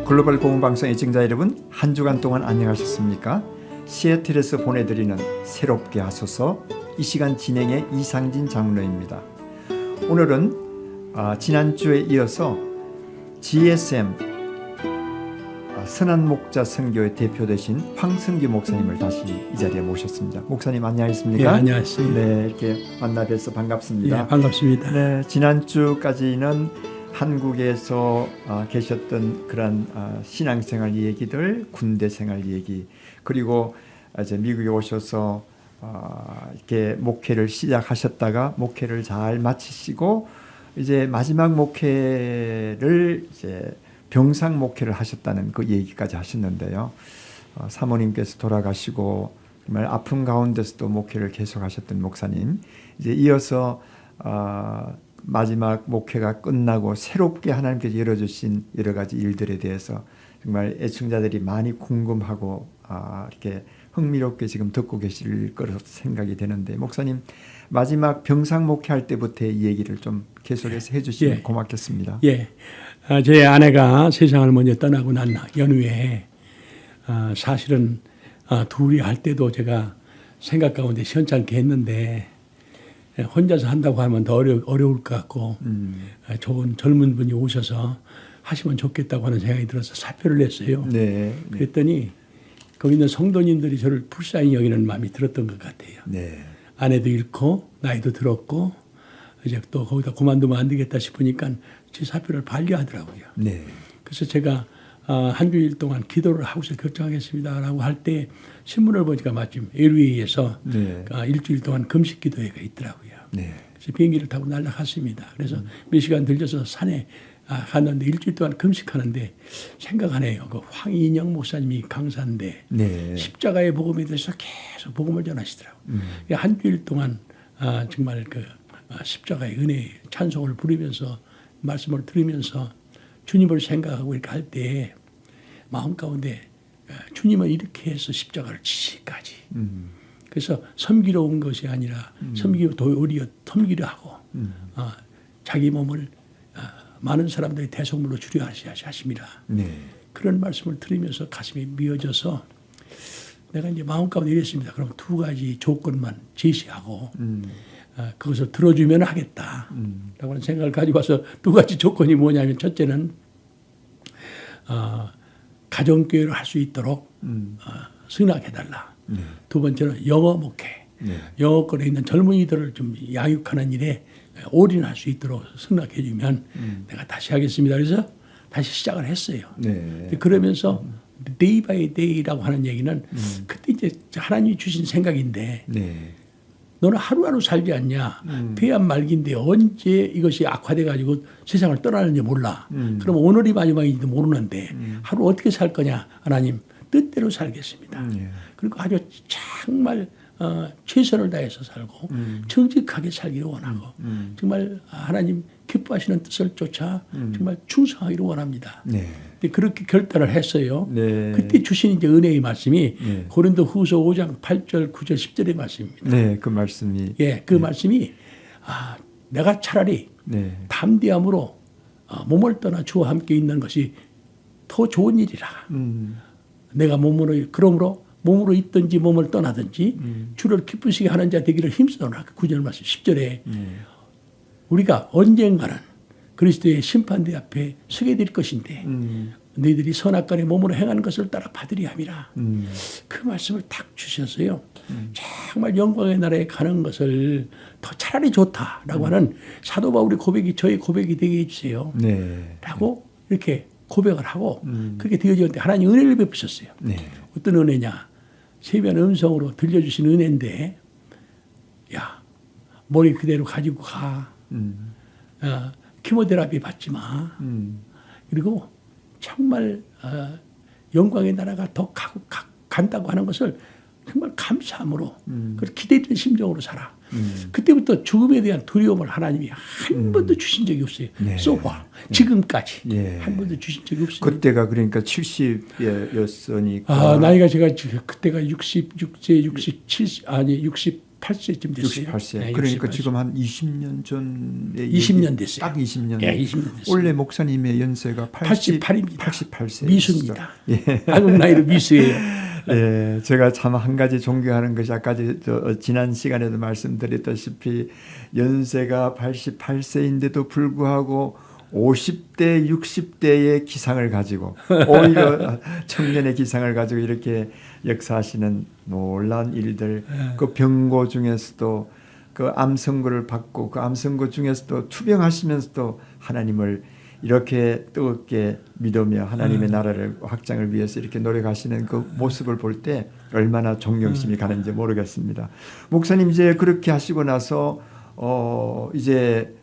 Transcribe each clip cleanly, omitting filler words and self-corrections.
글로벌 복음방송 애청자 여러분, 한 주간 동안 안녕하셨습니까? 시애틀에서 보내드리는 새롭게 하소서, 이 시간 진행의 이상진 장로입니다. 오늘은 지난주에 이어서 GSM 선한 목자 선교의 대표 되신 황승규 목사님을 다시 이 자리에 모셨습니다. 목사님 안녕하십니까? 네, 안녕하십니까? 네, 이렇게 만나 뵈서 반갑습니다. 네, 반갑습니다. 네, 지난주까지는 한국에서 계셨던 그런 신앙생활 얘기들, 군대 생활 얘기, 그리고 이제 미국에 오셔서 이렇게 목회를 시작하셨다가 목회를 잘 마치시고 이제 마지막 목회를 이제 병상 목회를 하셨다는 그 얘기까지 하셨는데요. 사모님께서 돌아가시고 정말 아픔 가운데서도 목회를 계속하셨던 목사님, 이제 이어서 마지막 목회가 끝나고 새롭게 하나님께서 열어주신 여러 가지 일들에 대해서 정말 애청자들이 많이 궁금하고 이렇게 흥미롭게 지금 듣고 계실 거라고 생각이 되는데, 목사님 마지막 병상 목회할 때부터의 이 얘기를 좀 계속해서 해주시면 고맙겠습니다. 예, 제 아내가 세상을 먼저 떠나고 난 연후에 사실은 둘이 할 때도 제가 생각 가운데 시원찮게 했는데, 혼자서 한다고 하면 더 어려울 것 같고 좋은 젊은 분이 오셔서 하시면 좋겠다고 하는 생각이 들어서 사표를 냈어요. 네. 그랬더니 거기 있는 성도님들이 저를 불쌍히 여기는 마음이 들었던 것 같아요. 네. 아내도 잃고 나이도 들었고 이제 또 거기다 그만두면 안 되겠다 싶으니까 제 사표를 반려하더라고요. 네. 그래서 제가 한 주일 동안 기도를 하고서 결정하겠습니다라고 할 때 신문을 보니까 마침 LA에서 네. 일주일 동안 금식 기도회가 있더라고요. 네. 그래서 비행기를 타고 날아갔습니다. 그래서 몇 시간 들려서 산에 갔는데 일주일 동안 금식하는데 생각하네요. 그 황인영 목사님이 강사인데 네. 십자가의 복음에 대해서 계속 복음을 전하시더라고요. 한 주일 동안 정말 그 십자가의 은혜 찬송을 부르면서 말씀을 들으면서 주님을 생각하고 이렇게 할 때 마음 가운데 주님은 이렇게 해서 십자가를 지시까지. 그래서 섬기러 온 것이 아니라 도리어 섬기려 하고 자기 몸을 많은 사람들의 대속물로 주려 하심이라. 네. 그런 말씀을 들으면서 가슴이 미어져서 내가 이제 마음 가운데 이랬습니다. 그럼 두 가지 조건만 제시하고 그것을 들어주면 하겠다. 라고 하는 생각을 가지고 와서 두 가지 조건이 뭐냐면, 첫째는 가정교회를 할 수 있도록 승낙해달라. 두 번째는 영어 목회. 영어권에 있는 젊은이들을 좀 양육하는 일에 올인할 수 있도록 승낙해주면 내가 다시 하겠습니다. 그래서 다시 시작을 했어요. 네. 그러면서 데이 바이 데이라고 하는 얘기는 그때 이제 하나님이 주신 생각인데, 네. 너는 하루하루 살지 않냐. 폐암 말기인데 언제 이것이 악화돼가지고 세상을 떠나는지 몰라. 그럼 오늘이 마지막인지도 모르는데 하루 어떻게 살 거냐. 하나님 뜻대로 살겠습니다. 그리고 아주 정말 최선을 다해서 살고 정직하게 살기를 원하고 정말 하나님 기뻐하시는 뜻을 쫓아 정말 충성하기를 원합니다. 네. 그렇게 결단을 했어요. 네. 그때 주신 이제 은혜의 말씀이 네. 고린도후서 5장 8절, 9절, 10절의 말씀입니다. 네, 그 말씀이. 예, 그 말씀이 내가 차라리 네. 담대함으로 몸을 떠나 주와 함께 있는 것이 더 좋은 일이라. 내가 그러므로 몸으로 있든지 몸을 떠나든지 주를 기쁘시게 하는 자 되기를 힘쓰노라. 9절 말씀 10절에 우리가 언젠가는 그리스도의 심판대 앞에 서게 될 것인데 너희들이 선악간에 몸으로 행하는 것을 따라 받으리 함이라. 그 말씀을 딱 주셨어요. 정말 영광의 나라에 가는 것을 더 차라리 좋다라고 하는 사도 바울의 고백이 저의 고백이 되게 해주세요. 네. 라고 이렇게 고백을 하고 그렇게 되어지는데 하나님 은혜를 베푸셨어요. 네. 어떤 은혜냐. 세변 음성으로 들려주신 은혜인데, 야, 머리 그대로 가지고 가. 키모테라피 받지 마. 그리고 정말 영광의 나라가 더 간다고 하는 것을 정말 감사함으로 그걸 기대했던 심정으로 살아. 그때부터 죽음에 대한 두려움을 하나님이 한 번도 주신 적이 없어요. 네. 소화 지금까지 예. 한 번도 주신 적이 없어요. 그때가 그러니까 70이었으니까 나이가 제가 그때가 66세, 67 아니 60 68세쯤 됐어요. 68세. 네, 그러니까 68세. 지금 한 20년 전에 20년 됐어요. 딱 20년. 예, 20년 됐어요. 원래 목사님의 연세가 88입니다. 88세. 미수입니다. 예. 한국 나이로 미수예요. 예, 제가 참 한 가지 존경하는 것이 아까 지난 시간에도 말씀드렸다시피 연세가 88세인데도 불구하고 50대, 60대의 기상을 가지고 오히려 청년의 기상을 가지고 이렇게 역사하시는 놀라운 일들, 그 병고 중에서도 그 암 선고를 받고 그 암 선고 중에서도 투병하시면서도 하나님을 이렇게 뜨겁게 믿으며 하나님의 나라를 확장을 위해서 이렇게 노력하시는 그 모습을 볼 때 얼마나 존경심이 가는지 모르겠습니다. 목사님 이제 그렇게 하시고 나서 이제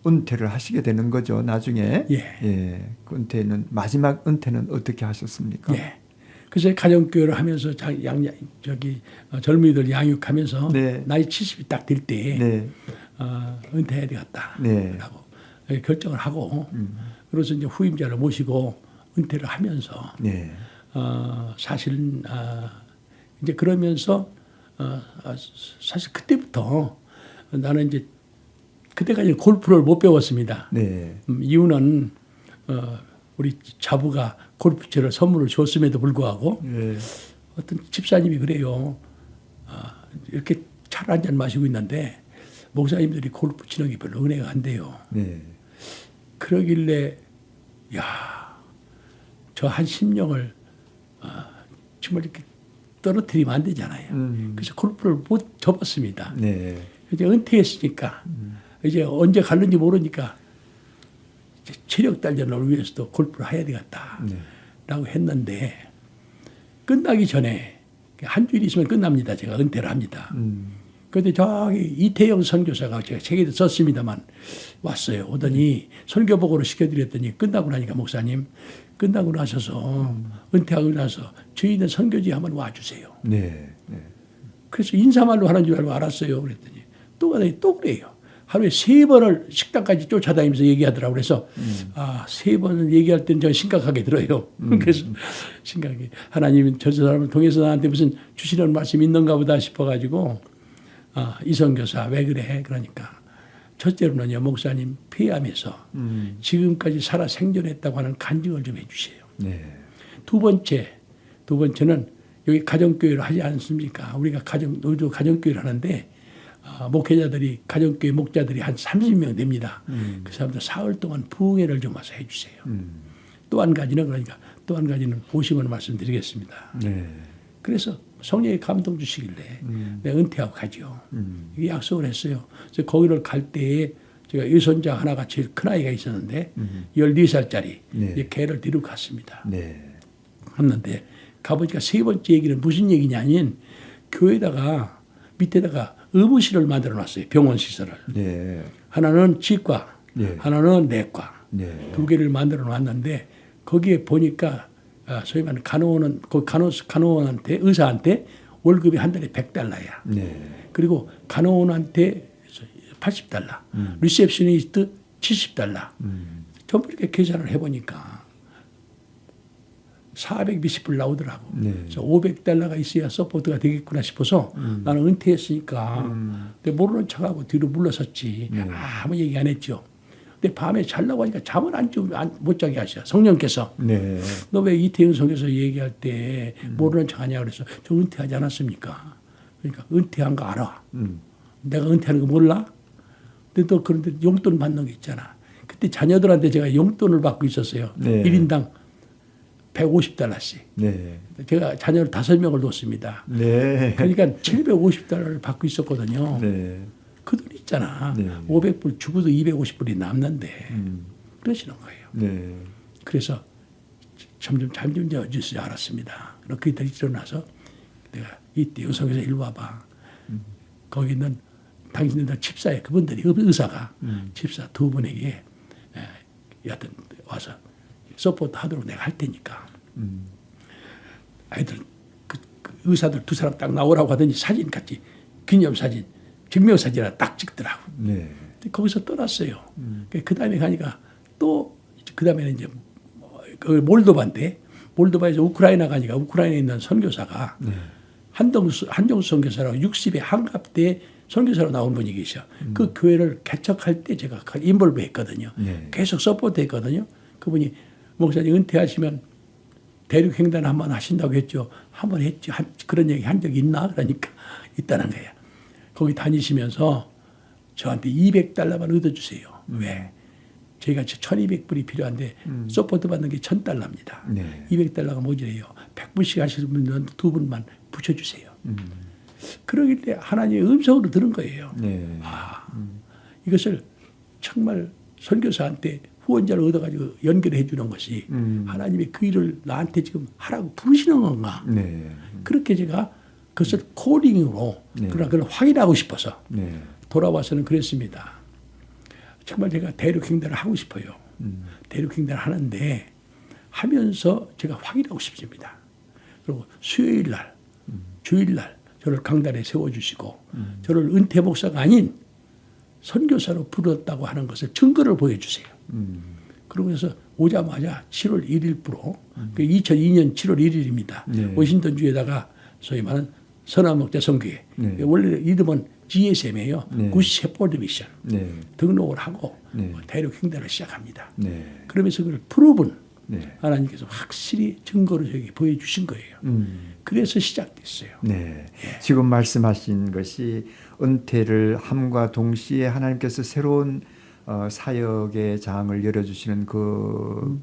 은퇴를 하시게 되는 거죠. 나중에. 예. 그 은퇴는 마지막 은퇴는 어떻게 하셨습니까? 예. 그래서 가정교회를 하면서 젊은이들 양육하면서 네. 나이 70이 딱 될 때 네. 은퇴해야 되겠다라고 네. 결정을 하고 그래서 이제 후임자를 모시고 은퇴를 하면서 네. 사실은 이제 그러면서 사실 그때부터 나는 이제 그때까지 골프를 못 배웠습니다. 네. 이유는 우리 자부가 골프채를 선물을 줬음에도 불구하고 네. 어떤 집사님이 그래요. 이렇게 차를 한 잔 마시고 있는데 목사님들이 골프 치는 게 별로 은혜가 안 돼요. 네. 그러길래 저 한 심령을 정말 이렇게 떨어뜨리면 안 되잖아요. 그래서 골프를 못 접었습니다. 네. 이제 은퇴했으니까 이제 언제 갈는지 모르니까 이제 체력 단련을 위해서도 골프를 해야 되겠다라고 했는데 끝나기 전에 한 주일 있으면 끝납니다. 제가 은퇴를 합니다. 그런데 저기 이태영 선교사가 제가 책에도 썼습니다만 왔어요. 오더니 설교복으로 시켜드렸더니 끝나고 나니까 목사님 끝나고 나셔서 은퇴하고 나서 저희는 선교지 한번 와주세요. 네. 네. 그래서 인사말로 하는 줄 알고 알았어요. 그랬더니 또 가더니 또 그래요. 하루에 3번을 식당까지 쫓아다니면서 얘기하더라고요. 그래서 3번을 얘기할 때는 저 심각하게 들어요. 그래서 심각하게 하나님은 저 사람을 통해서 나한테 무슨 주시는 말씀이 있는가 보다 싶어가지고 이성교사 왜 그래? 그러니까 첫째로는요 목사님 폐암에서 지금까지 살아 생존했다고 하는 간증을 좀 해주세요. 네. 두 번째는 여기 가정교회를 하지 않습니까? 우리가 노조 가정교회를 하는데 목회자들이 가정교회 목자들이 한 30명 됩니다. 그 사람들 사흘 동안 부흥회를 좀 와서 해주세요. 또 한 가지는 50원 말씀드리겠습니다. 네. 그래서 성령의 감동 주시길래 내가 은퇴하고 가죠. 이게 약속을 했어요. 그래서 거기를 갈 때에 제가 유선자 하나가 제일 큰 아이가 있었는데 14살짜리 네. 걔를 데리고 갔습니다. 네. 갔는데 가보니까 세 번째 얘기는 무슨 얘기냐면 교회에다가 밑에다가 의무실을 만들어 놨어요. 병원 시설을. 네. 하나는 치과, 네. 하나는 내과. 네. 두 개를 만들어 놨는데 거기에 보니까 소위 말하는 간호원한테 의사한테 월급이 한 달에 $100야. 네. 그리고 간호원한테 $80, 리셉셔니스트 $70. 전부 이렇게 계산을 해보니까 400몇십 불 나오더라고. 네. 그래서 $500가 있어야 서포트가 되겠구나 싶어서 나는 은퇴했으니까 근데 모르는 척하고 뒤로 물러섰지. 아무 얘기 안 했죠. 근데 밤에 자려고 하니까 잠을 못 자게 하셔. 성령께서. 네. 너 왜 이태영 성에서 얘기할 때 모르는 척 하냐 그래서 저 은퇴하지 않았습니까? 그러니까 은퇴한 거 알아. 내가 은퇴하는 거 몰라? 근데 또 그런데 용돈 받는 게 있잖아. 그때 자녀들한테 제가 용돈을 받고 있었어요. 네. 1인당 $150씩. 네. 제가 자녀를 5명을 뒀습니다. 네. 그러니까 $750을 받고 있었거든요. 네. 그 돈 있잖아. 네. 500불 주고도 250불이 남는데 그러시는 거예요. 네. 그래서 점점 잠좀 줄 줄 알았습니다. 그렇게 일어나서 내가 이때 여성에서 일로 와봐. 거기 있는 당신들 집사에 그분들이 의사가 집사 두 분에게 여하튼 와서 서포트 하도록 내가 할 테니까 아이들 그 의사들 두 사람 딱 나오라고 하더니 사진 같이 기념사진 증명사진 하나 딱 찍더라고. 네. 거기서 떠났어요. 그 다음에 가니까 또 그 다음에는 이제 그 몰도바인데 몰도바에서 우크라이나 가니까 우크라이나에 있는 선교사가 한정수 선교사라고 60에 한갑대 선교사로 나온 분이 계셔. 그 교회를 개척할 때 제가 인볼브 했거든요. 네. 계속 서포트 했거든요. 그분이 목사님 은퇴하시면 대륙횡단 한번 하신다고 했죠. 한번 했죠. 그런 얘기 한 적이 있나? 그러니까 있다는 거예요. 거기 다니시면서 저한테 $200만 얻어주세요. 왜? 저희가 1,200불이 필요한데 서포트 받는 게 $1,000입니다. 네. 200달러가 모자래요. 100불씩 하시는 분들은 2분만 붙여주세요. 그러길래 하나님의 음성으로 들은 거예요. 네. 이것을 정말 선교사한테 후원자를 얻어가지고 연결해 주는 것이 하나님의 그 일을 나한테 지금 하라고 부르시는 건가. 네. 그렇게 제가 그것을 콜링으로 네. 그러나 그걸 확인하고 싶어서 네. 돌아와서는 그랬습니다. 정말 제가 대륙횡단을 하고 싶어요. 대륙횡단을 하는데 하면서 제가 확인하고 싶습니다. 그리고 수요일 날, 주일 날 저를 강단에 세워주시고 저를 은퇴 목사가 아닌 선교사로 부르었다고 하는 것을 증거를 보여주세요. 그러고 나서 오자마자 7월 1일부로 2002년 7월 1일입니다. 네. 워싱턴주에다가 소위 말하는 선한목자 선교회. 네. 원래 이름은 GSM이에요. 네. 구시 셰퍼드 미션. 네. 등록을 하고 네. 대륙 횡단을 시작합니다. 네. 그러면서 그걸 프로분 네. 하나님께서 확실히 증거로 저에게 보여주신 거예요. 그래서 시작됐어요. 네. 지금 말씀하신 것이 은퇴를 함과 동시에 하나님께서 새로운 사역의 장을 열어주시는 그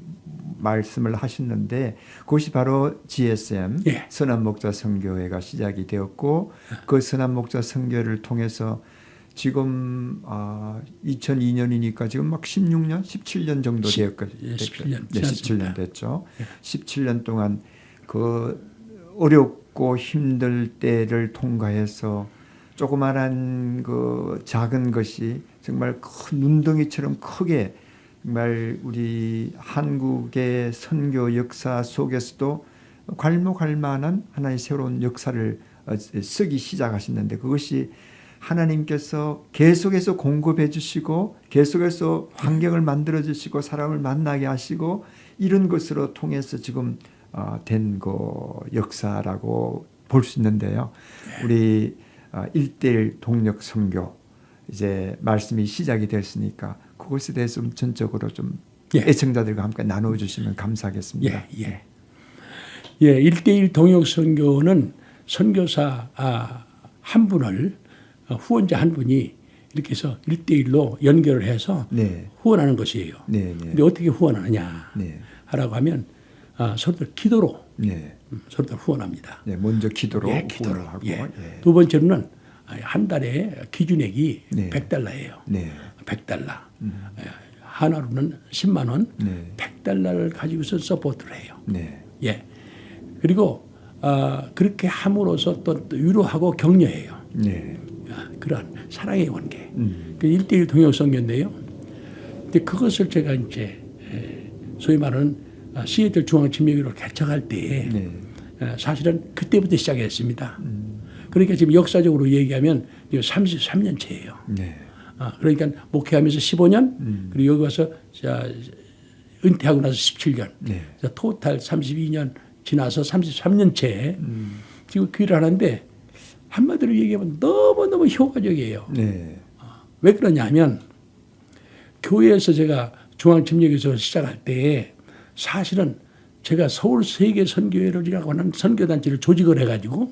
말씀을 하셨는데 그것이 바로 GSM 예. 선한목자 선교회가 시작이 되었고 그 선한목자 선교를 통해서 지금 2002년이니까 지금 막 16년, 17년 정도 되었거든요. 예, 17년 네, 지났습니다. 17년 됐죠. 예. 17년 동안 그 어렵고 힘들 때를 통과해서 조그마한 그 작은 것이 정말 큰 눈덩이처럼 크게 정말 우리 한국의 선교 역사 속에서도 괄목할 만한 하나의 새로운 역사를 쓰기 시작하셨는데 그것이 하나님께서 계속해서 공급해 주시고 계속해서 환경을 만들어 주시고 사람을 만나게 하시고 이런 것으로 통해서 지금 된 그 역사라고 볼 수 있는데요. 우리 1:1 동력 선교 이제 말씀이 시작이 됐으니까 그것에 대해서 좀 전적으로 좀 예. 애청자들과 함께 나눠 주시면 감사하겠습니다. 예. 1:1 동역 선교는 선교사 한 분을 후원자 한 분이 이렇게 해서 1:1로 연결을 해서 네. 후원하는 것이에요. 네. 근데 어떻게 후원하느냐 네. 하라고 하면 서로들 기도로 네. 서로들 후원합니다. 네. 먼저 기도로 예, 기도로. 후원을 하고 예. 예. 두 번째로는 한 달에 기준액이 네. $100예요. 네. $100. 하나로는 10만 원, 네. $100를 가지고서 서포트를 해요. 네. 예. 그리고 그렇게 함으로써 또 위로하고 격려해요. 네. 그런 사랑의 관계. 그 1:1 동역 선교인데요. 근데 그것을 제가 이제 소위 말하는 시애틀 중앙침례교회를 개척할 때 네. 사실은 그때부터 시작했습니다. 그러니까 지금 역사적으로 얘기하면 33년째예요. 네. 그러니까 목회하면서 15년, 그리고 여기 와서 은퇴하고 나서 17년, 네. 토탈 32년 지나서 33년째 지금 그 일을 하는데 한마디로 얘기하면 너무너무 효과적이에요. 네. 왜 그러냐면 교회에서 제가 중앙침례교회에서 시작할 때 사실은 제가 서울 세계 선교회를이라고 하는 선교단체를 조직을 해가지고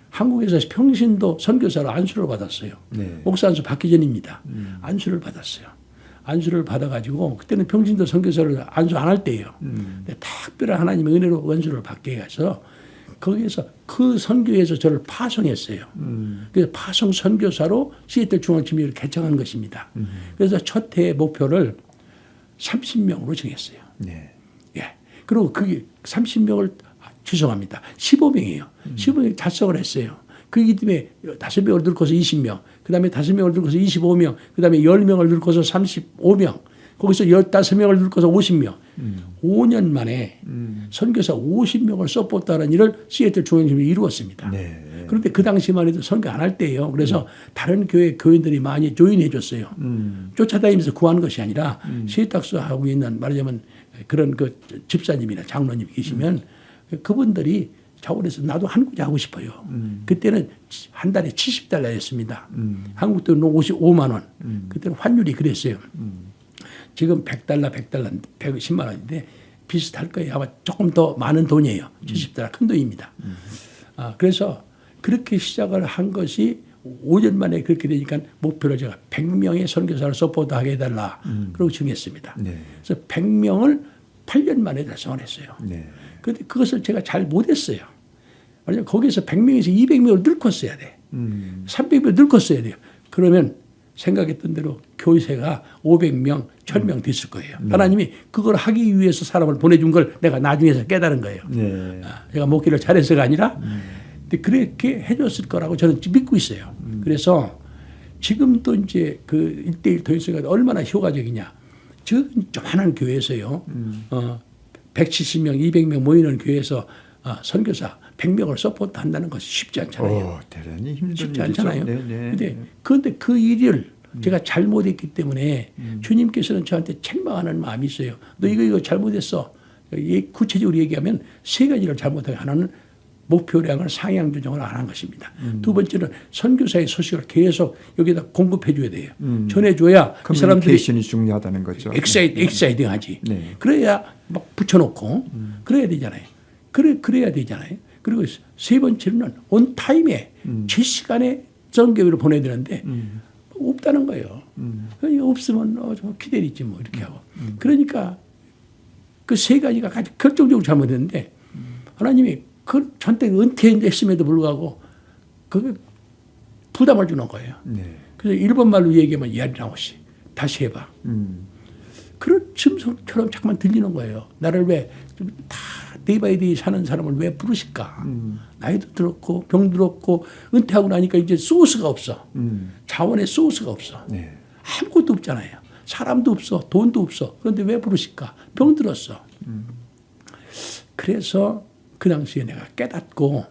한국에서 평신도 선교사로 안수를 받았어요. 네. 목사 안수 받기 전입니다. 안수를 받았어요. 안수를 받아가지고 그때는 평신도 선교사를 안수 안 할 때예요. 근데 특별한 하나님의 은혜로 안수를 받게 해서 거기에서 그 선교회에서 저를 파송했어요. 그래서 파송 선교사로 시애틀 중앙침례를 개척한 것입니다. 그래서 첫 해 목표를 30명으로 정했어요. 네. 예. 그리고 그게 30명을 죄송합니다. 15명이에요. 15명 달성을 했어요. 그렇기 때문에 5명을 늘고서 20명, 그 다음에 5명을 늘고서 25명, 그 다음에 10명을 늘고서 35명, 거기서 15명을 늘고서 50명. 5년 만에 선교사 50명을 서포트하는 일을 시애틀 중앙침례에 이루었습니다. 네. 그런데 그 당시만 해도 선교 안 할 때예요. 그래서 다른 교회 교인들이 많이 조인해 줬어요. 쫓아다니면서 구하는 것이 아니라 세탁소하고 있는 말하자면 그런 그 집사님이나 장로님이 계시면 그분들이 자원에서 나도 한국자 하고 싶어요. 그때는 한 달에 70달러였습니다. 한국 돈은 55만 원. 그때는 환율이 그랬어요. 지금 100달러, 110만 원인데 비슷할 거예요. 아마 조금 더 많은 돈이에요. 70달러 큰 돈입니다. 그래서 그렇게 시작을 한 것이 5년 만에 그렇게 되니까 목표를 제가 100명의 선교사를 서포트하게 해달라. 그러고 정했습니다. 네. 그래서 100명을 8년 만에 달성을 했어요. 네. 그런데 그것을 제가 잘 못했어요. 왜냐하면 거기서 100명에서 200명을 늙었어야 돼. 300명 늙었어야 돼요. 그러면 생각했던 대로 교회가 500명, 1000명 됐을 거예요. 하나님이 그걸 하기 위해서 사람을 보내준 걸 내가 나중에서 깨달은 거예요. 네. 제가 목회를 잘해서가 아니라 근데 그렇게 해줬을 거라고 저는 믿고 있어요. 그래서 지금도 이제 그 1대1 도인성가 얼마나 효과적이냐. 저 조그마한 교회에서요. 170명, 200명 모이는 교회에서 선교사 100명을 서포트한다는 것이 쉽지 않잖아요. 대단히 힘든 쉽지 일이죠. 않잖아요. 네. 그런데 그 일을 제가 잘못했기 때문에 주님께서는 저한테 책망하는 마음이 있어요. 너 이거 잘못했어. 구체적으로 얘기하면 세 가지를 잘못하게 하나는 목표량을 상향 조정을 안 한 것입니다. 두 번째는 선교사의 소식을 계속 여기다 공급해 줘야 돼요. 전해줘야 이 사람들이 커뮤니케이션이 중요하다는 거죠. 엑사이딩하지. 네. 그래야 막 붙여놓고 그래야 되잖아요. 그래야 되잖아요. 그리고 세 번째는 온 타임에 제 시간에 선교회를 보내야 되는데 없다는 거예요. 그러니까 없으면 좀 기다리지 뭐 이렇게 하고. 그러니까 그 세 가지가 가장 결정적으로 잘못했는데 하나님이 그 저한테 은퇴했음에도 불구하고 그 부담을 주는 거예요. 네. 그래서 일본말로 얘기하면 야리나오시 다시 해봐. 그런 짐승처럼 자꾸만 들리는 거예요. 나를 왜 다 데이바이데이 사는 사람을 왜 부르실까? 나이도 들었고 병도 들었고 은퇴하고 나니까 이제 소스가 없어. 자원의 소스가 없어. 네. 아무것도 없잖아요. 사람도 없어. 돈도 없어. 그런데 왜 부르실까? 병 들었어. 그래서 그 당시에 내가 깨닫고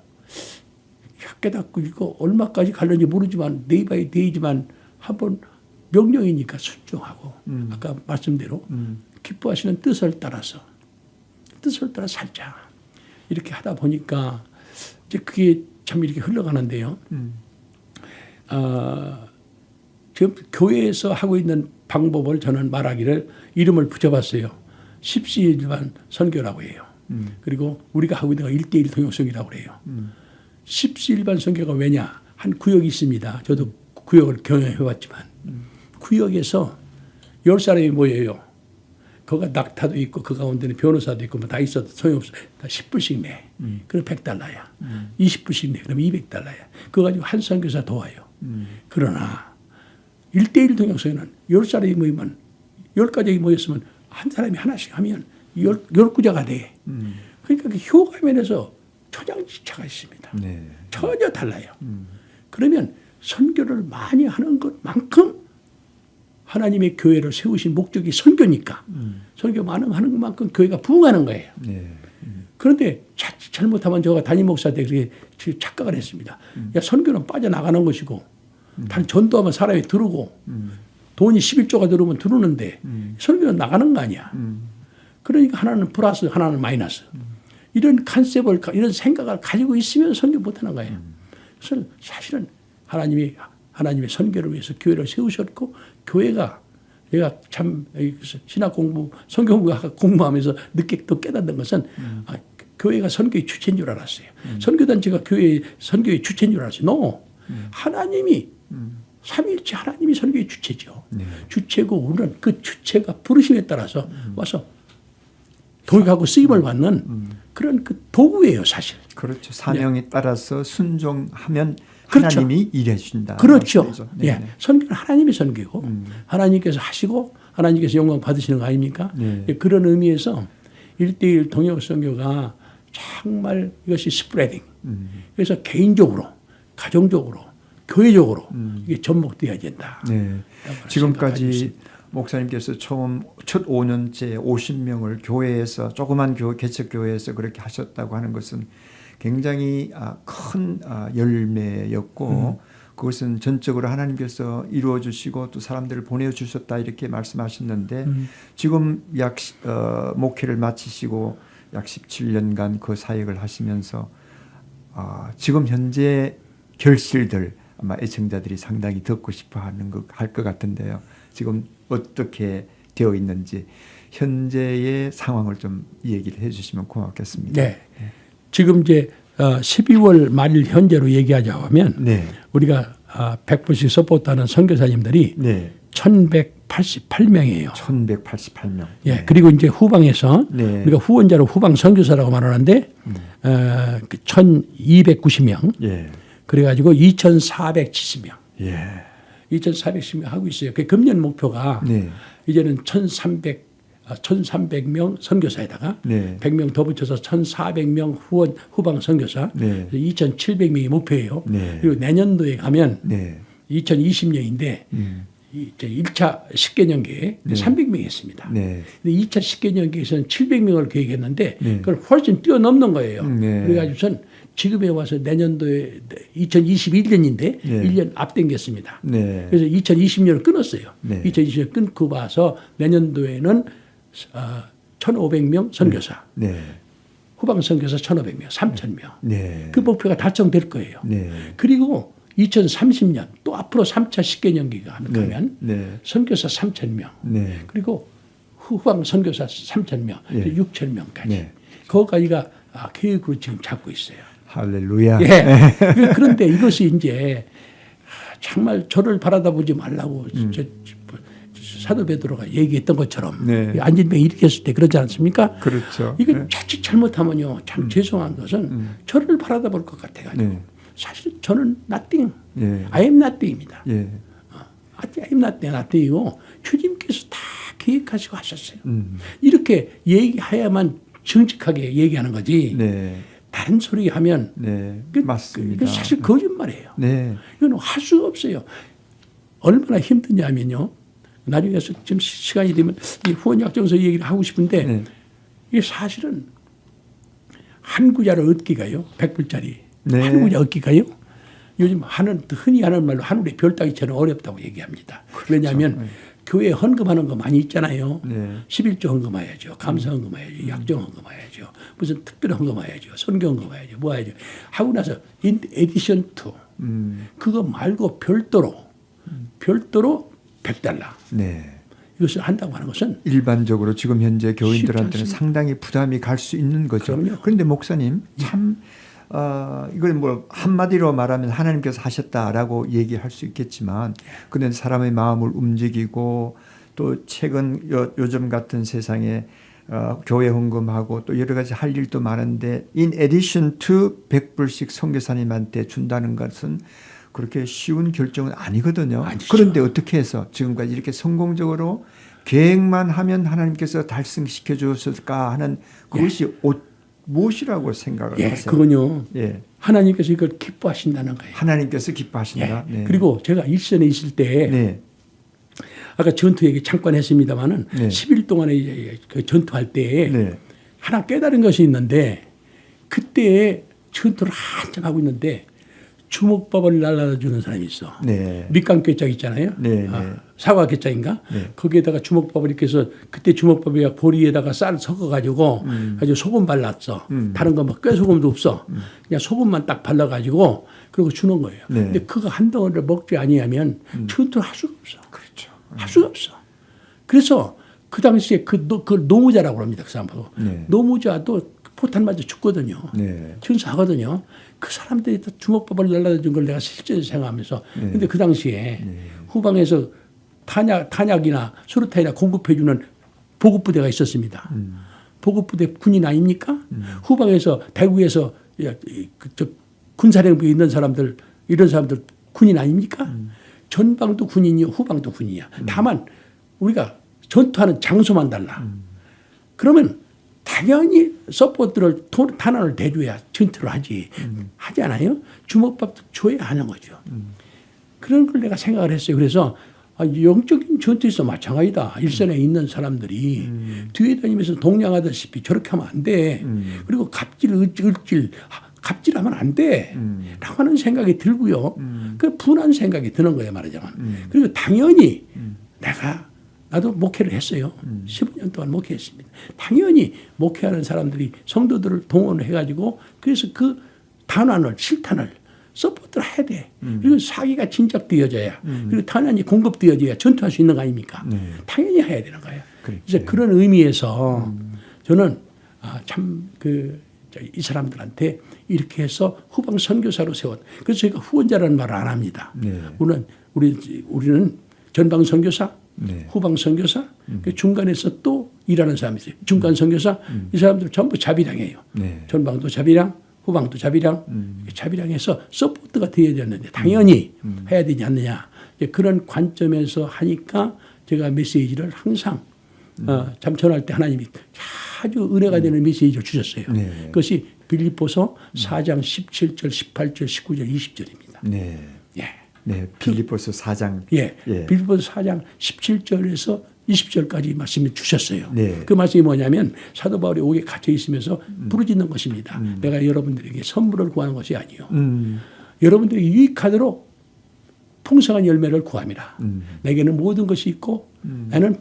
이거 얼마까지 갈는지 모르지만 데이바이데이지만 한번 명령이니까 순종하고 아까 말씀대로 기뻐하시는 뜻을 따라 살자. 이렇게 하다 보니까 이제 그게 참 이렇게 흘러가는데요. 지금 교회에서 하고 있는 방법을 저는 말하기를 이름을 붙여봤어요. 십시일반 선교라고 해요. 그리고 우리가 하고 있는 거 1대1 동역성이라고 그래요. 십시일반 선교가 왜냐? 한 구역이 있습니다. 저도 구역을 경영해봤지만 구역에서 10사람이 모여요. 거가 낙타도 있고 그 가운데는 변호사도 있고 뭐 다 있어도 소용없어. 다 10불씩 내. 그럼 100달러야. 20불씩 내. 그럼 200달러야. 그거 가지고 한 선교사 도와요. 그러나 1대1 동역성에는 10사람이 모이면 10가족이 모였으면 한 사람이 하나씩 하면 10구자가 돼. 그러니까 그 효과 면에서 천양지차가 있습니다. 네. 전혀 달라요. 그러면 선교를 많이 하는 것만큼 하나님의 교회를 세우신 목적이 선교니까 선교 많은 하는 것만큼 교회가 부흥하는 거예요. 네. 그런데 잘못하면 제가 담임 목사한테 그렇게 착각을 했습니다. 야, 선교는 빠져나가는 것이고 단 전도하면 사람이 들어오고 돈이 11조가 들어오면 들어오는데 선교는 나가는 거 아니야. 그러니까 하나는 플러스 하나는 마이너스. 이런 컨셉을 이런 생각을 가지고 있으면 선교 못하는 거예요. 그래서 사실은 하나님의 선교를 위해서 교회를 세우셨고 교회가 내가 참 신학 공부 선교 공부하면서 늦게 또 깨닫는 것은 교회가 선교의 주체인 줄 알았어요. 선교단체가 선교의 주체인 줄 알았어요. No. 하나님이 삼위일체 하나님이 선교의 주체죠. 네. 주체고 우리는 그 주체가 부르심에 따라서 와서 도입하고 쓰임을 받는 그런 그 도구예요, 사실. 그렇죠. 사명에 따라서 순종하면 그렇죠. 하나님이 일해 주신다. 그렇죠. 네. 예. 선교는 하나님의 선교고 하나님께서 하시고 하나님께서 영광 받으시는 거 아닙니까? 네. 그런 의미에서 1대1 동역 선교가 정말 이것이 스프레딩. 그래서 개인적으로, 가정적으로, 교회적으로 이게 접목돼야 된다. 네. 지금까지 목사님께서 첫 5년째 50명을 교회에서 조그만 개척교회에서 그렇게 하셨다고 하는 것은 굉장히 큰 열매였고 그것은 전적으로 하나님께서 이루어 주시고 또 사람들을 보내주셨다 이렇게 말씀하셨는데 지금 목회를 마치시고 약 17년간 그 사역을 하시면서 지금 현재 결실들 아마 애청자들이 상당히 듣고 싶어 할 것 같은데요. 지금 어떻게 되어 있는지 현재의 상황을 좀 얘기를 해주시면 고맙겠습니다. 네. 지금 이제 12월 말 현재로 얘기하자면 네. 우리가 100분씩 서포트하는 선교사님들이 네. 1188명이에요. 1188명. 예. 그리고 이제 후방에서 네. 우리가 후원자로 후방 선교사라고 말하는데 1290명. 예. 그래가지고 2470명. 예. 2470명 하고 있어요. 그 금년 목표가 네. 이제는 1300명 선교사에다가 네. 100명 더 붙여서 1400명 후방 선교사. 네. 2700명이 목표예요. 네. 그리고 내년도에 가면 네. 2020년인데 이제 1차 10개년계에 300명이 했습니다. 네. 근데 2차 10개년계에서는 700명을 계획했는데 네. 그걸 훨씬 뛰어넘는 거예요. 네. 그래가지고선 지금에 와서 내년도에 2021년인데 네. 1년 앞당겼습니다. 네. 그래서 2020년을 끊었어요. 네. 2020년 끊고 봐서 내년도에는 1,500명 선교사, 네. 후방 선교사 1,500명, 3,000명. 네. 그 목표가 달성될 거예요. 네. 그리고 2030년 또 앞으로 3차 10개년기가 가면 네. 선교사 3,000명, 네. 그리고 후방 선교사 3,000명, 예. 6,000명까지. 네. 그거까지가 계획으로 지금 잡고 있어요. 할렐루야. 예. 그런데 이것이 이제 정말 저를 바라다 보지 말라고 사도 베드로가 얘기했던 것처럼 네. 안진병 일으켰을 때 그러지 않습니까? 그렇죠. 이게 네. 자칫 잘못하면요 참 죄송한 것은 저를 바라다 볼 것 같아가지고 네. 사실 저는 nothing, 예. I am nothing입니다. 예. I am nothing이고 주님께서 다 계획하시고 하셨어요. 이렇게 얘기해야만 정직하게 얘기하는 거지. 네. 다른 소리 하면 네. 그- 맞습니다. 그 사실 거짓말이에요. 네. 이건 할 수가 없어요. 얼마나 힘드냐면요. 나중에 지금 시간이 되면 이 후원 약정서 얘기를 하고 싶은데 네. 이게 사실은 한 구자를 얻기가요. 100불짜리. 네. 한 구자 얻기가요. 요즘 흔히 하는 말로 하늘의 별 따기처럼 어렵다고 얘기합니다. 왜냐하면 네. 교회에 헌금하는 거 많이 있잖아요. 네. 11조 헌금해야죠. 감사 헌금해야죠. 약정 헌금해야죠. 무슨 특별 헌금해야죠. 선교 헌금해야죠. 뭐 해야죠. 하고 나서 in addition to 그거 말고 별도로 100달러 네. 이것을 한다고 하는 것은 일반적으로 지금 현재 교인들한테는 쉽지 않습니다. 상당히 부담이 갈 수 있는 거죠. 그럼요. 그런데 목사님 참 이걸 뭐 한마디로 말하면 하나님께서 하셨다라고 얘기할 수 있겠지만 그는 사람의 마음을 움직이고 또 최근 요즘 같은 세상에 교회 헌금하고 또 여러 가지 할 일도 많은데 in addition to 100불씩 선교사님한테 준다는 것은 그렇게 쉬운 결정은 아니거든요. 아니죠. 그런데 어떻게 해서 지금까지 이렇게 성공적으로 계획만 하면 하나님께서 달성시켜 주셨을까 하는 그것이 무엇이라고 생각을 하세요? 그건요. 예. 하나님께서 이걸 기뻐하신다는 거예요. 하나님께서 기뻐하신다. 네. 그리고 제가 일선에 있을 때 네. 아까 전투 얘기 잠깐 했습니다마는 네. 10일 동안에 이제 그 전투할 때 네. 하나 깨달은 것이 있는데 그때 전투를 한참 하고 있는데 주먹밥을 날라주는 사람이 있어. 네. 밑간 꿰짝 있잖아요. 네, 네. 사과 꿰짝인가? 네. 거기에다가 주먹밥을 이렇게 해서 그때 주먹밥에 보리에다가 쌀 섞어가지고 가지고 소금 발랐어. 다른 거 뭐 꾀소금도 없어. 그냥 소금만 딱 발라가지고 그리고 주는 거예요. 네. 근데 그거 한 덩어리를 먹지 아니하면 전투를 할 수가 없어. 그렇죠. 할 수가 없어. 그래서 그 당시에 그 노무자라고 합니다. 그 사람하고. 네. 노무자도 포탄 맞아 죽거든요. 네. 전사하거든요. 그 사람들이 다 주먹밥을 날라준 걸 내가 실제로 생각하면서. 네. 근데 그 당시에 후방에서 탄약이나 수류탄이나 공급해주는 보급부대가 있었습니다. 보급부대 군인 아닙니까? 후방에서 대구에서 군사령부에 있는 사람들 이런 사람들 군인 아닙니까? 전방도 군인이요 후방도 군인이야. 다만 우리가 전투하는 장소만 달라. 그러면 당연히 서포트를 탄환을 대줘야 전투를 하지. 하지 않아요? 주먹밥도 줘야 하는 거죠. 그런 걸 내가 생각을 했어요. 그래서 영적인 전투에서 마찬가지다. 일선에 있는 사람들이 뒤에 다니면서 동냥하다시피 저렇게 하면 안 돼. 그리고 갑질하면 안 돼. 라고 하는 생각이 들고요. 그 분한 생각이 드는 거예요, 말하자면. 그리고 당연히 나도 목회를 했어요. 15년 동안 목회했습니다. 당연히 목회하는 사람들이 성도들을 동원을 해가지고 그래서 그 탄환을 실탄을 서포트를 해야 돼. 그리고 사기가 진작되어져야 그리고 탄환이 공급되어져야 전투할 수 있는 거 아닙니까? 당연히 해야 되는 거예요. 그래서 그런 의미에서 저는 이 사람들한테 이렇게 해서 후방 선교사로 세웠. 그래서 저희가 후원자라는 말을 안 합니다. 우리는 전방 선교사, 후방 선교사, 그 중간에서 또 일하는 사람이 있어요. 중간 선교사, 이 사람들 전부 자비량이에요. 전방도 자비량, 후방도 자비량, 자비량해서 서포트가 되어야 되는데 당연히 해야 되지 않느냐. 그런 관점에서 하니까 제가 메시지를 항상 참 전할 때 하나님이 아주 은혜가 되는 메시지를 주셨어요. 그것이 빌립보서 4장 17절, 18절, 19절, 20절입니다. 빌립보서 4장. 빌립보서 4장 17절에서 20절까지 말씀을 주셨어요. 그 말씀이 뭐냐면 사도 바울이 옥에 갇혀 있으면서 부르짖는 것입니다. 내가 여러분들에게 선물을 구하는 것이 아니요. 여러분들에게 유익하도록 풍성한 열매를 구함이라. 내게는 모든 것이 있고 나는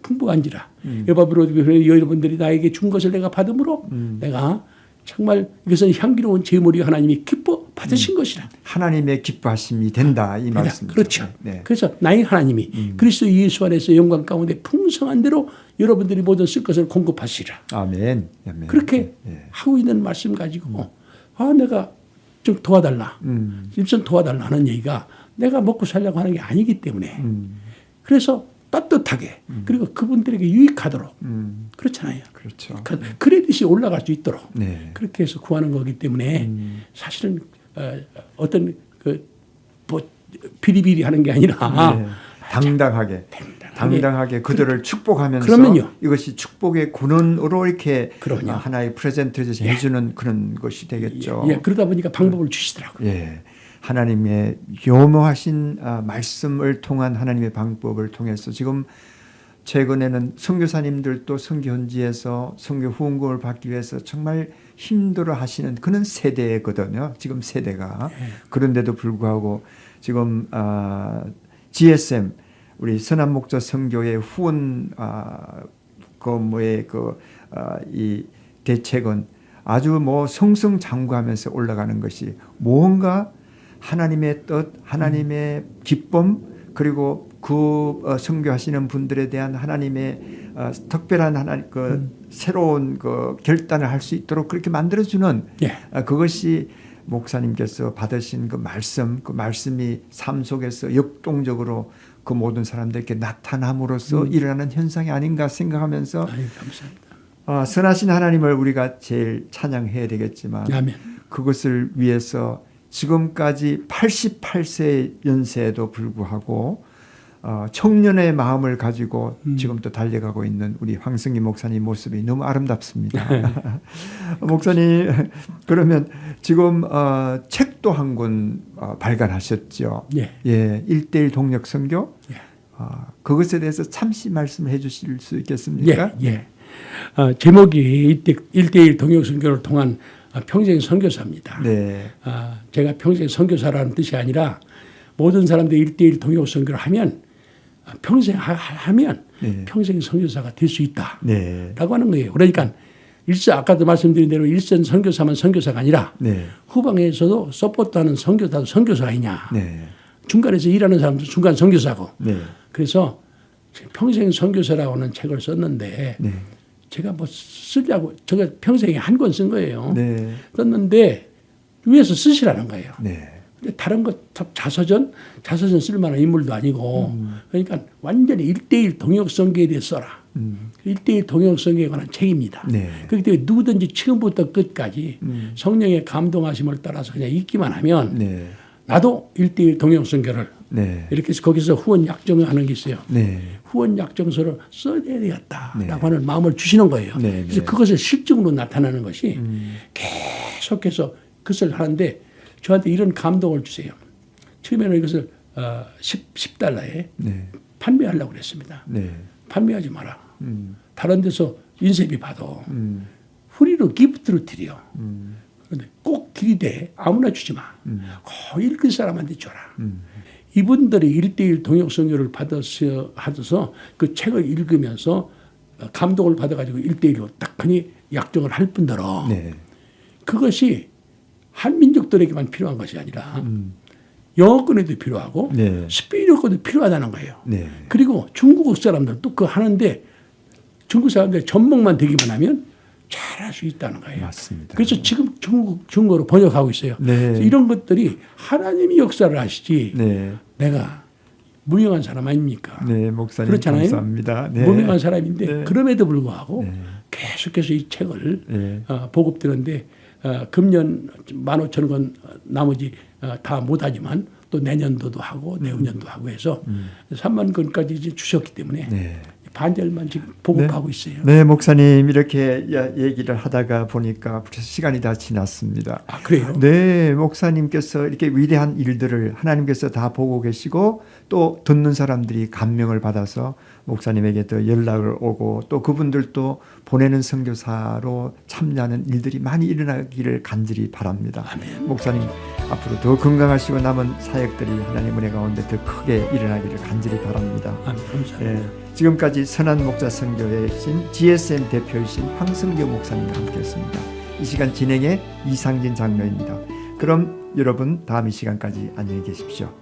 풍부한지라. 여바브로 여러분들이 나에게 준 것을 내가 받음으로 내가 정말 이것은 향기로운 제물이 하나님이 기뻐 받으신 것이라. 하나님의 기뻐하심이 된다 이 말씀이죠. 그렇죠. 그래서 나의 하나님이 그리스도 예수 안에서 영광 가운데 풍성한 대로 여러분들이 모든 쓸 것을 공급하시라. 아멘. 그렇게 하고 있는 말씀 가지고 내가 좀 도와달라. 좀 도와달라 하는 얘기가 내가 먹고 살려고 하는 게 아니기 때문에 그래서 떳떳하게 그리고 그분들에게 유익하도록 그렇잖아요. 그렇죠. 크레딧이 올라갈 수 있도록 그렇게 해서 구하는 거기 때문에 사실은 어떤 비리비리 하는 게 아니라 당당하게 그들을 축복하면서 그러면요. 이것이 축복의 근원으로 이렇게 하나의 프레젠테이션 해주는 그런 것이 되겠죠. 그러다 보니까 방법을 주시더라고요. 하나님의 요모하신 말씀을 통한 하나님의 방법을 통해서 지금 최근에는 선교사님들도 선교현지에서 선교 후원금을 받기 위해서 정말 힘들어 하시는 그런 세대거든요. 지금 세대가. 그런데도 불구하고 지금 GSM 우리 선한목자 선교의 후원 이 대책은 아주 승승장구하면서 올라가는 것이 뭔가 하나님의 뜻, 하나님의 기쁨 그리고 선교하시는 분들에 대한 하나님의 특별한 새로운 결단을 할 수 있도록 그렇게 만들어주는 그것이 목사님께서 받으신 그 말씀이 삶 속에서 역동적으로 그 모든 사람들에게 나타남으로써 일어나는 현상이 아닌가 생각하면서 감사합니다. 선하신 하나님을 우리가 제일 찬양해야 되겠지만 그것을 위해서 지금까지 88세 연세에도 불구하고 청년의 마음을 가지고 지금도 달려가고 있는 우리 황승기 목사님 모습이 너무 아름답습니다. 목사님 그러면 지금 책도 한 권 발간하셨죠. 1:1 동력 선교. 그것에 대해서 잠시 말씀해 주실 수 있겠습니까? 제목이 1:1 동력 선교를 통한 평생 선교사입니다. 제가 평생 선교사라는 뜻이 아니라 모든 사람들이 1:1 동역 선교를 하면 평생 하면 평생 선교사가 될 수 있다라고 하는 거예요. 그러니까 아까도 말씀드린 대로 일선 선교사만 선교사가 아니라 후방에서도 서포트하는 선교사도 선교사가 있냐. 중간에서 일하는 사람도 중간 선교사고. 그래서 평생 선교사라고 하는 책을 썼는데 제가 쓰려고 제가 평생에 한 권 쓴 거예요. 썼는데 위에서 쓰시라는 거예요. 근데 다른 것 자서전 쓸 만한 인물도 아니고 그러니까 완전히 1:1 동역 선교에 대해 써라. 1:1 동역 선교에 관한 책입니다. 그렇기 때문에 누구든지 처음부터 끝까지 성령의 감동하심을 따라서 그냥 읽기만 하면 나도 1:1 동역 선교를 이렇게 해서 거기서 후원 약정을 하는 게 있어요. 후원 약정서를 써야 되겠다라고 하는 마음을 주시는 거예요. 그래서 그것을 실증으로 나타나는 것이 계속해서 그것을 하는데 저한테 이런 감동을 주세요. 처음에는 이것을 10달러에 판매하려고 그랬습니다. 판매하지 마라. 다른 데서 인쇄비 받아. 프리로 기프트로 드려. 그런데 꼭 기대 아무나 주지 마. 읽을 사람한테 줘라. 이분들이 1:1 동역 선교를 받아서 그 책을 읽으면서 감동을 받아가지고 1:1로 딱 하니 약정을 할 뿐더러 그것이 한민족들에게만 필요한 것이 아니라 영어권에도 필요하고 네. 스페인어권도 필요하다는 거예요. 네. 그리고 중국 사람들도 그거 하는데 중국 사람들 전목만 되기만 하면 잘할 수 있다는 거예요. 맞습니다. 그래서 지금 중국어로 번역하고 있어요. 네. 그래서 이런 것들이 하나님이 역사를 하시지 네. 내가 무명한 사람 아닙니까? 네, 목사님 그렇잖아요. 감사합니다. 네. 무명한 사람인데 네. 그럼에도 불구하고 네. 계속해서 이 책을 네. 보급되는데 금년 15,000권 나머지 다 못하지만 또 내년도도 하고 내후년도 하고 해서 3만 권까지 이제 주셨기 때문에 네. 반절만 지금 보급하고 있어요. 네, 목사님 이렇게 얘기를 하다가 보니까 벌써 시간이 다 지났습니다. 아, 그래요? 네, 목사님께서 이렇게 위대한 일들을 하나님께서 다 보고 계시고 또 듣는 사람들이 감명을 받아서 목사님에게 또 연락을 오고 또 그분들도 보내는 선교사로 참여하는 일들이 많이 일어나기를 간절히 바랍니다. 아멘. 목사님 앞으로 더 건강하시고 남은 사역들이 하나님 은혜 가운데 더 크게 일어나기를 간절히 바랍니다. 아멘. 감사합니다. 예, 지금까지 선한 목자 선교회이신 GSM 대표이신 황성교 목사님과 함께했습니다. 이 시간 진행의 이상진 장로입니다. 그럼 여러분 다음 이 시간까지 안녕히 계십시오.